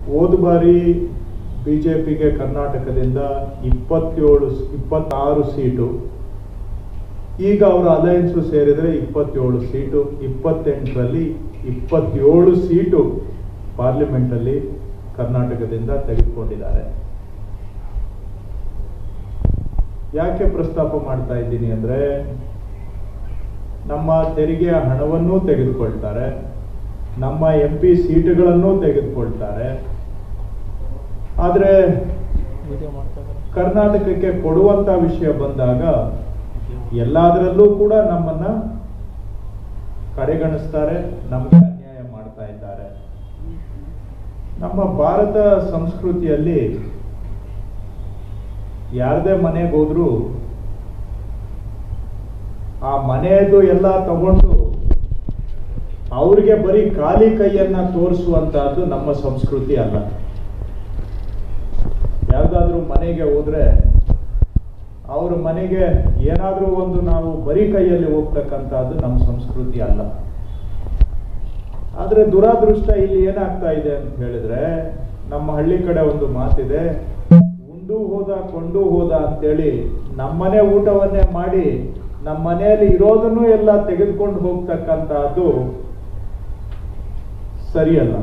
ಹೋದ ಬಾರಿ ಬಿಜೆಪಿಗೆ ಕರ್ನಾಟಕದಿಂದ 26 ಸೀಟು, ಈಗ ಅವರ ಅಲಯನ್ಸು ಸೇರಿದರೆ 27 ಸೀಟು, 28ರಲ್ಲಿ 27 ಸೀಟು ಪಾರ್ಲಿಮೆಂಟಲ್ಲಿ ಕರ್ನಾಟಕದಿಂದ ತೆಗೆದುಕೊಂಡಿದ್ದಾರೆ. ಯಾಕೆ ಪ್ರಸ್ತಾಪ ಮಾಡ್ತಾ ಇದ್ದೀನಿ ಅಂದರೆ, ನಮ್ಮ ತೆರಿಗೆಯ ಹಣವನ್ನೂ ತೆಗೆದುಕೊಳ್ತಾರೆ, ನಮ್ಮ MP ಸೀಟುಗಳನ್ನೂ ತೆಗೆದುಕೊಳ್ತಾರೆ. ಆದರೆ ಕರ್ನಾಟಕಕ್ಕೆ ಕೊಡುವಂತ ವಿಷಯ ಬಂದಾಗ ಎಲ್ಲದರಲ್ಲೂ ಕೂಡ ನಮ್ಮನ್ನ ಕಡೆಗಣಿಸ್ತಾರೆ, ನಮಗೆ ಅನ್ಯಾಯ ಮಾಡ್ತಾ ಇದ್ದಾರೆ. ನಮ್ಮ ಭಾರತ ಸಂಸ್ಕೃತಿಯಲ್ಲಿ ಯಾರದೇ ಮನೆಗೆ ಹೋದ್ರು ಆ ಮನೆಯದು ಎಲ್ಲ ತಗೊಂಡು ಅವ್ರಿಗೆ ಬರೀ ಖಾಲಿ ಕೈಯನ್ನ ತೋರಿಸುವಂತಹದ್ದು ನಮ್ಮ ಸಂಸ್ಕೃತಿ ಅಲ್ಲ. ಯಾವ್ದಾದ್ರೂ ಮನೆಗೆ ಹೋದ್ರೆ ಅವ್ರ ಮನೆಗೆ ಏನಾದ್ರೂ ಒಂದು ನಾವು ಬರೀ ಕೈಯಲ್ಲಿ ಹೋಗ್ತಕ್ಕಂಥದ್ದು ನಮ್ಮ ಸಂಸ್ಕೃತಿ ಅಲ್ಲ. ಆದ್ರೆ ದುರಾದೃಷ್ಟ ಇಲ್ಲಿ ಏನಾಗ್ತಾ ಇದೆ ಅಂತ ಹೇಳಿದ್ರೆ, ನಮ್ಮ ಹಳ್ಳಿ ಕಡೆ ಒಂದು ಮಾತಿದೆ, ಉಂಡು ಹೋದ ಕೊಂಡು ಹೋದ ಅಂತೇಳಿ ನಮ್ಮನೆ ಊಟವನ್ನೇ ಮಾಡಿ ನಮ್ಮ ಮನೆಯಲ್ಲಿ ಇರೋದನ್ನು ಎಲ್ಲ ತೆಗೆದುಕೊಂಡು ಹೋಗ್ತಕ್ಕಂಥದ್ದು ಸರಿಯಲ್ಲ.